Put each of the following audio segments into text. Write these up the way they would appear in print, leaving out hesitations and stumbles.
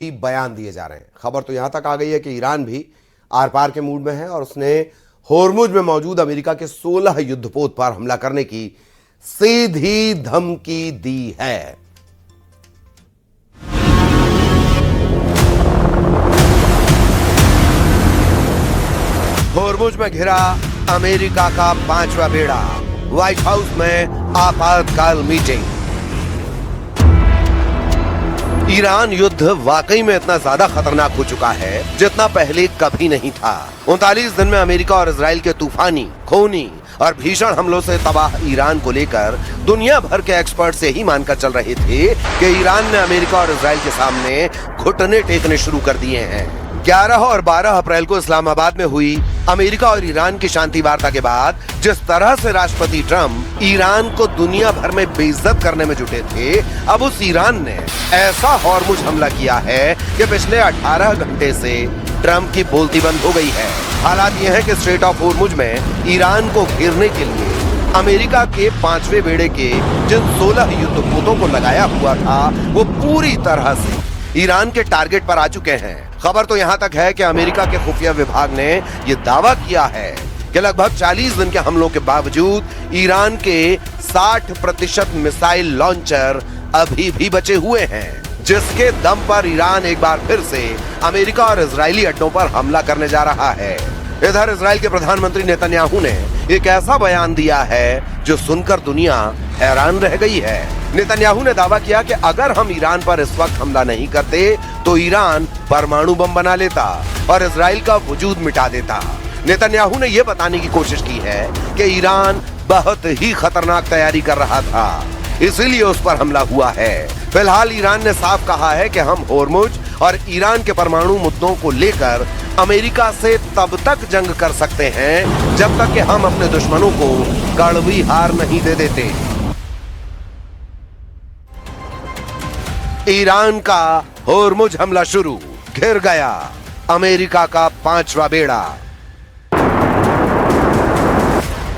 ही बयान दिए जा रहे हैं। खबर तो यहां तक आ गई है कि ईरान भी आर पार के मूड में है और उसने होर्मुज में मौजूद अमेरिका के 16 युद्धपोत पर हमला करने की सीधी धमकी दी है। होर्मुज में घिरा अमेरिका का 5वां बेड़ा, व्हाइट हाउस में आपातकाल मीटिंग। ईरान युद्ध वाकई में इतना ज्यादा खतरनाक हो चुका है जितना पहले कभी नहीं था। 39 दिन में अमेरिका और इजराइल के तूफानी, खूनी और भीषण हमलों से तबाह ईरान को लेकर दुनिया भर के एक्सपर्ट से ही मानकर चल रहे थे कि ईरान ने अमेरिका और इजराइल के सामने घुटने टेकने शुरू कर दिए हैं। 11 और 12 अप्रैल को इस्लामाबाद में हुई अमेरिका और ईरान की शांति वार्ता के बाद जिस तरह से राष्ट्रपति ट्रंप ईरान को दुनिया भर में बेइज्जत करने में जुटे थे, अब उस ईरान ने ऐसा होर्मुज हमला किया है कि पिछले 18 घंटे से ट्रंप की बोलती बंद हो गई है। हालात ये है कि स्ट्रेट ऑफ होर्मुज में ईरान को घेरने के लिए अमेरिका के 5वें बेड़े के जिन 16 युद्धपोतों को लगाया हुआ था वो पूरी तरह से ईरान के टारगेट पर आ चुके हैं। खबर तो यहाँ तक है कि अमेरिका के खुफिया विभाग ने ये दावा किया है कि लगभग 40 दिन के हमलों के बावजूद ईरान के 60% मिसाइल लॉन्चर अभी भी बचे हुए हैं, जिसके दम पर ईरान एक बार फिर से अमेरिका और इजरायली अड्डों पर हमला करने जा रहा है। इधर इजराइल के प्रधानमंत्री नेतन्याहू ने एक ऐसा बयान दिया है जो सुनकर दुनिया हैरान रह गई है। नेतन्याहू ने दावा किया कि अगर हम ईरान पर इस वक्त हमला नहीं करते तो ईरान परमाणु बम बना लेता और इजराइल का वजूद मिटा देता। नेतन्याहू ने यह बताने की कोशिश की है कि ईरान बहुत ही खतरनाक तैयारी कर रहा था, इसीलिए उस पर हमला हुआ है। फिलहाल ईरान ने साफ कहा है कि हम होर्मुज और ईरान के परमाणु मुद्दों को लेकर अमेरिका से तब तक जंग कर सकते हैं जब तक कि हम अपने दुश्मनों को कड़वी हार नहीं दे देते। ईरान का होर्मुज हमला शुरू, घिर गया अमेरिका का 5वां बेड़ा।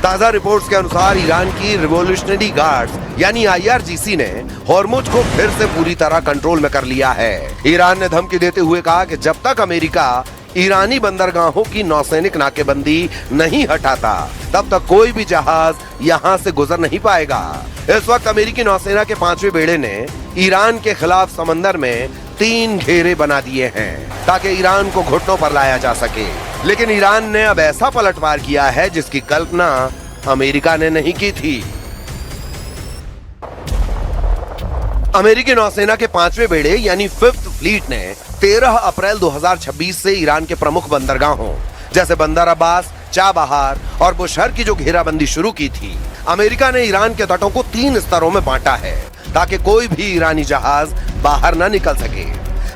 ताजा रिपोर्ट्स के अनुसार ईरान की रिवॉल्यूशनरी गार्ड्स यानी IRGC ने होर्मुज को फिर से पूरी तरह कंट्रोल में कर लिया है। ईरान ने धमकी देते हुए कहा कि जब तक अमेरिका ईरानी बंदरगाहों की नौसैनिक नाकेबंदी नहीं हटाता तब तक कोई भी जहाज यहाँ से गुजर नहीं पाएगा। इस वक्त अमेरिकी नौसेना के 5वें बेड़े ने ईरान के खिलाफ समंदर में 3 घेरे बना दिए हैं ताकि ईरान को घुटनों पर लाया जा सके। लेकिन ईरान ने अब ऐसा पलटवार किया है जिसकी कल्पना अमेरिका ने नहीं की थी। अमेरिकी नौसेना के 5वें बेड़े यानी 5th फ्लीट ने 13 अप्रैल 2026 से ईरान के प्रमुख बंदरगाहों जैसे बंदर अब्बास, चाबहार और बुशहर की जो घेराबंदी शुरू की थी, अमेरिका ने ईरान के तटों को 3 स्तरों में बांटा है ताकि कोई भी ईरानी जहाज बाहर न निकल सके।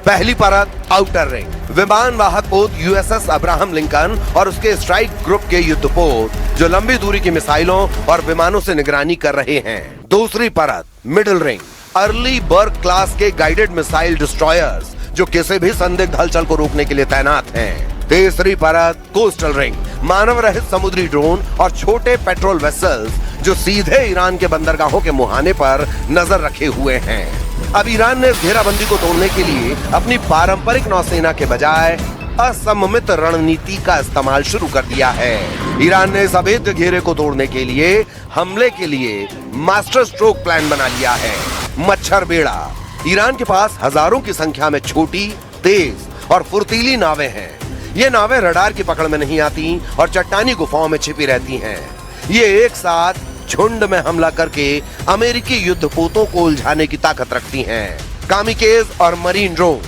पहली परत आउटर रिंग, विमान वाहक पोत USS अब्राहम लिंकन और उसके स्ट्राइक ग्रुप के युद्धपोत जो लंबी दूरी की मिसाइलों और विमानों से निगरानी कर रहे हैं। दूसरी परत मिडिल रिंग, अर्ली बर्ग क्लास के गाइडेड मिसाइल डिस्ट्रॉयर्स जो किसी भी संदिग्ध हलचल को रोकने के लिए तैनात हैं। तीसरी परत कोस्टल रिंग, मानव रहित समुद्री ड्रोन और छोटे पेट्रोल वेसल्स जो सीधे ईरान के बंदरगाहों के मुहाने पर नजर रखे हुए हैं। अब ईरान ने घेराबंदी को तोड़ने के लिए अपनी पारंपरिक नौसेना के बजाय असममित रणनीति का इस्तेमाल शुरू कर दिया है। ईरान ने इस अभेद्य घेरे को तोड़ने के लिए हमले के लिए मास्टर स्ट्रोक प्लान बना लिया है, मच्छर बेड़ा। ईरान के पास हजारों की संख्या में छोटी, तेज और फुर्तीली नावें हैं। ये नावें रडार की पकड़ में नहीं आती और चट्टानी गुफाओं में छिपी रहती हैं। ये एक साथ झुंड में हमला करके अमेरिकी युद्धपोतों को उलझाने की ताकत रखती हैं। कामिकेज और मरीन ड्रोन,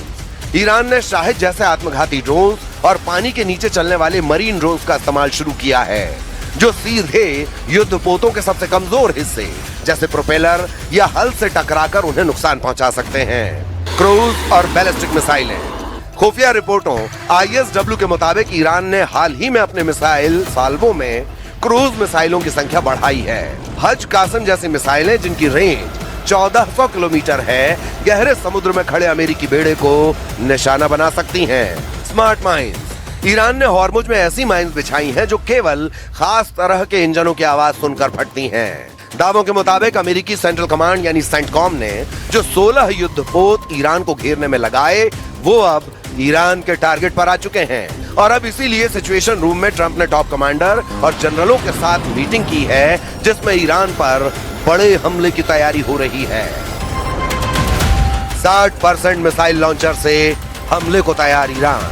ईरान ने शाहिद जैसे आत्मघाती ड्रोन और पानी के नीचे चलने वाले मरीन ड्रोन का इस्तेमाल शुरू किया है जो सीधे युद्धपोतों के सबसे कमजोर हिस्से जैसे प्रोपेलर या हल से टकराकर उन्हें नुकसान पहुंचा सकते हैं। क्रूज और बैलिस्टिक मिसाइलें, खुफिया रिपोर्टों ISW के मुताबिक ईरान ने हाल ही में अपने मिसाइल साल्वों में क्रूज मिसाइलों की संख्या बढ़ाई है। हज कासम जैसी मिसाइलें जिनकी रेंज 1400 किलोमीटर है, गहरे समुद्र में खड़े अमेरिकी बेड़े को निशाना बना सकती हैं। स्मार्ट माइंस, ईरान ने होर्मुज में ऐसी माइंस बिछाई हैं जो केवल खास तरह के इंजनों की आवाज सुनकर फटती हैं। दावों के मुताबिक अमेरिकी सेंट्रल कमांड यानी सेंटकॉम ने जो 16 युद्धपोत ईरान को घेरने में लगाए, वो अब ईरान के टारगेट पर आ चुके हैं। और अब इसीलिए सिचुएशन रूम में ट्रंप ने टॉप कमांडर और जनरलों के साथ मीटिंग की है, जिसमें ईरान पर बड़े हमले की तैयारी हो रही है। 60% मिसाइल लॉन्चर से हमले को तैयार ईरान।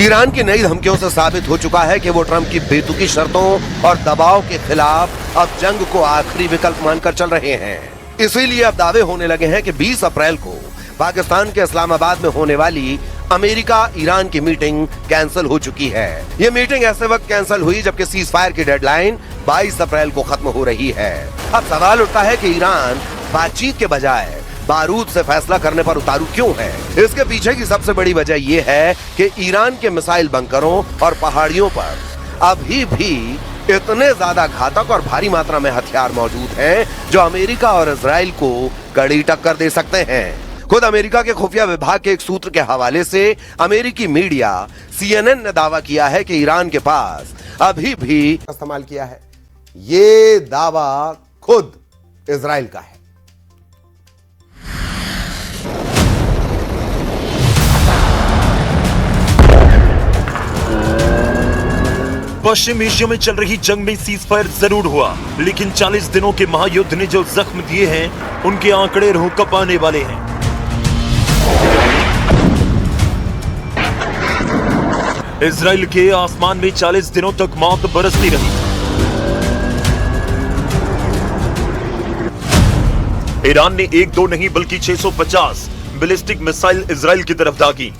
ईरान की नई धमकियों से साबित हो चुका है कि वो ट्रंप की बेतुकी शर्तों और दबाव के खिलाफ अब जंग को आखिरी विकल्प मानकर चल रहे हैं। इसीलिए अब दावे होने लगे हैं कि 20 अप्रैल को पाकिस्तान के इस्लामाबाद में होने वाली अमेरिका ईरान की मीटिंग कैंसिल हो चुकी है। ये मीटिंग ऐसे वक्त कैंसिल हुई जबकि सीज फायर की डेडलाइन 22 अप्रैल को खत्म हो रही है। अब सवाल उठता है कि ईरान बातचीत के बजाय बारूद से फैसला करने पर उतारू क्यों है। इसके पीछे की सबसे बड़ी वजह यह है कि ईरान के मिसाइल बंकरों और पहाड़ियों पर अभी भी इतने ज्यादा घातक और भारी मात्रा में हथियार मौजूद हैं जो अमेरिका और इजराइल को कड़ी टक्कर दे सकते हैं। खुद अमेरिका के खुफिया विभाग के एक सूत्र के हवाले से अमेरिकी मीडिया CNN ने दावा किया है कि ईरान के पास अभी भी इस्तेमाल किया है। ये दावा खुद इजराइल का है। पश्चिम एशिया में चल रही जंग में सीज फायर जरूर हुआ, लेकिन 40 दिनों के महायुद्ध ने जो जख्म दिए हैं उनके आंकड़े रूह कपाने वाले हैं। इजराइल के आसमान में 40 दिनों तक मौत बरसती रही। ईरान ने 1-2 नहीं बल्कि 650 बैलिस्टिक मिसाइल इजराइल की तरफ दागी।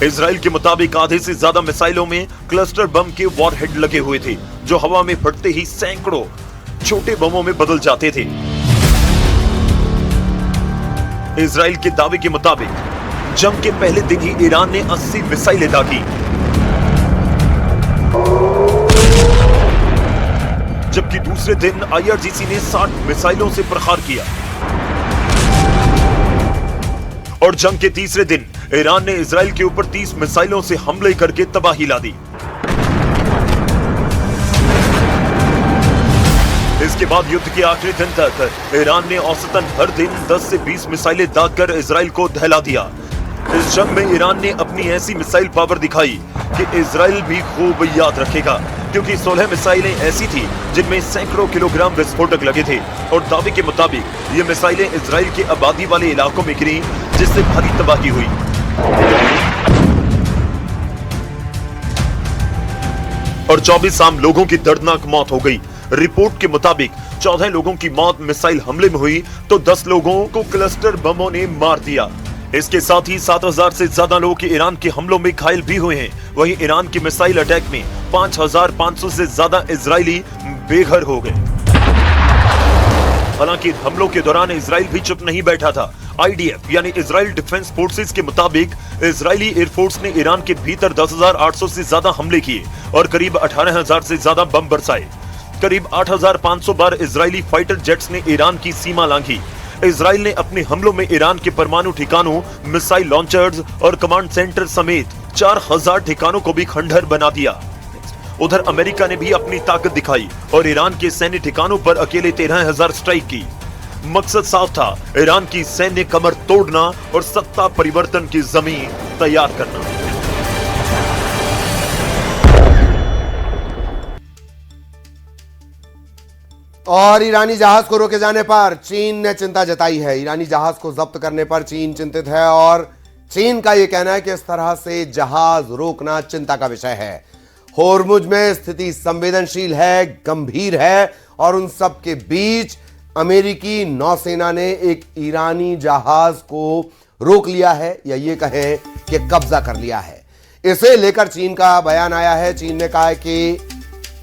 इजराइल के मुताबिक आधे से ज्यादा मिसाइलों में क्लस्टर बम के वॉरहेड लगे हुए थे, जो हवा में फटते ही सैकड़ों छोटे बमों में बदल जाते थे। इजराइल के दावे के मुताबिक जंग के पहले दिन ही ईरान ने 80 मिसाइलें दागी, जबकि दूसरे दिन IRGC ने 60 मिसाइलों से प्रहार किया। और जंग के तीसरे दिन ईरान ने इजराइल के ऊपर 30 मिसाइलों से हमले करके तबाही ला दी। इसके बाद युद्ध के आखिरी दिन तक ईरान ने औसतन हर दिन 10 से 20 मिसाइलें दागकर इजराइल को दहला दिया। इस जंग में ईरान ने अपनी ऐसी मिसाइल पावर दिखाई कि इजराइल भी खूब याद रखेगा, क्योंकि 16 मिसाइलें ऐसी थी जिनमें सैकड़ों किलोग्राम विस्फोटक लगे थे। और दावे के मुताबिक ये मिसाइलें इजराइल के आबादी वाले इलाकों में गिरी, जिससे भारी तबाही हुई। और 24 आम लोगों की दर्दनाक मौत हो गई। रिपोर्ट के मुताबिक 14 लोगों की मौत मिसाइल हमले में हुई तो 10 लोगों को क्लस्टर बमों ने मार दिया। इसके साथ ही 7000 से ज्यादा लोग ईरान के हमलों में घायल भी हुए हैं। वहीं ईरान के मिसाइल अटैक में 5500 से ज्यादा इजरायली बेघर हो गए। हालांकि हमलों के दौरान इजराइल भी चुप नहीं बैठा था। IDF यानी इजराइल डिफेंस फोर्सेस के मुताबिक इजरायली एयरफोर्स ने ईरान के भीतर 10,800 से ज्यादा हमले किए और करीब 18,000 से ज्यादा बम बरसाए। करीब 8,500 बार इजरायली फाइटर जेट्स ने ईरान की सीमा लांघी। इजराइल ने अपने हमलों में ईरान के परमाणु ठिकानों, मिसाइल लॉन्चर्स और कमांड सेंटर समेत 4000 ठिकानों को भी खंडहर बना दिया। उधर अमेरिका ने भी अपनी ताकत दिखाई और ईरान के सैन्य ठिकानों पर अकेले 13,000 स्ट्राइक की। मकसद साफ था, ईरान की सैन्य कमर तोड़ना और सत्ता परिवर्तन की जमीन तैयार करना। और ईरानी जहाज को रोके जाने पर चीन ने चिंता जताई है। ईरानी जहाज को जब्त करने पर चीन चिंतित है और चीन का यह कहना है कि इस तरह से जहाज रोकना चिंता का विषय है। होर्मुज में स्थिति संवेदनशील है, गंभीर है और उन सब के बीच अमेरिकी नौसेना ने एक ईरानी जहाज को रोक लिया है, या ये कहें कि कब्जा कर लिया है। इसे लेकर चीन का बयान आया है। चीन ने कहा है कि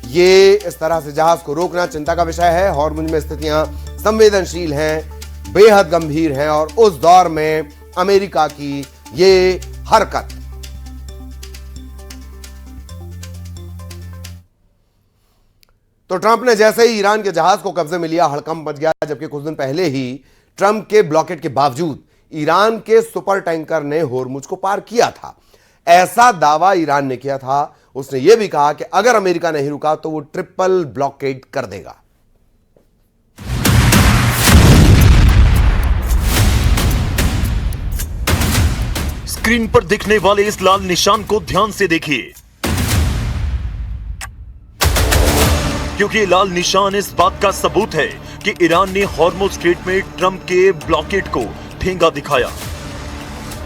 ये इस तरह से जहाज को रोकना चिंता का विषय है। होर्मुज में स्थितियां संवेदनशील हैं, बेहद गंभीर हैं और उस दौर में अमेरिका की ये हरकत। तो ट्रंप ने जैसे ही ईरान के जहाज को कब्जे में लिया, हड़कंप मच गया, जबकि कुछ दिन पहले ही ट्रंप के ब्लॉकेट के बावजूद ईरान के सुपर टैंकर ने होर्मुज को पार किया था। ऐसा दावा ईरान ने किया था। उसने यह भी कहा कि अगर अमेरिका नहीं रुका तो वो ट्रिपल ब्लॉकेड कर देगा। स्क्रीन पर दिखने वाले इस लाल निशान को ध्यान से देखिए, क्योंकि लाल निशान इस बात का सबूत है कि ईरान ने हॉर्मुज स्ट्रेट में ट्रंप के ब्लॉकेड को ठेंगा दिखाया।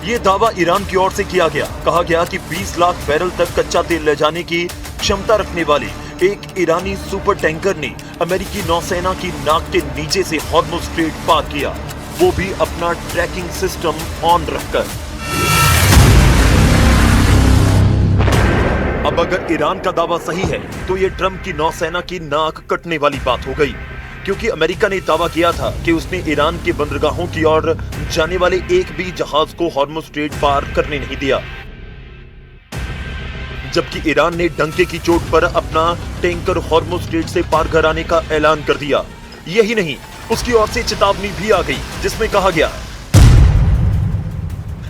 यह दावा ईरान की ओर से किया गया। कहा गया कि 20 लाख बैरल तक कच्चा तेल ले जाने की क्षमता रखने वाली एक ईरानी सुपर टैंकर ने अमेरिकी नौसेना की नाक के नीचे से हॉर्मुज स्ट्रेट पार किया, वो भी अपना ट्रैकिंग सिस्टम ऑन रखकर। अब अगर ईरान का दावा सही है तो यह ट्रंप की नौसेना की नाक कटने वाली बात हो गई, क्योंकि अमेरिका ने दावा किया था कि उसने ईरान के बंदरगाहों की ओर जाने वाले एक भी जहाज को हॉर्मुज स्ट्रेट पार करने नहीं दिया, जबकि ईरान ने डंके की चोट पर अपना टैंकर हॉर्मुज स्ट्रेट से पार कराने का ऐलान कर दिया। यही नहीं, उसकी ओर से चेतावनी भी आ गई, जिसमें कहा गया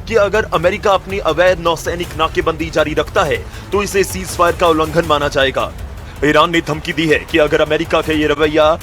कि अगर अमेरिका अपनी अवैध नौसैनिक नाकेबंदी जारी रखता है तो इसे सीज फायर का उल्लंघन माना जाएगा। ईरान ने धमकी दी है कि अगर अमेरिका का ये रवैया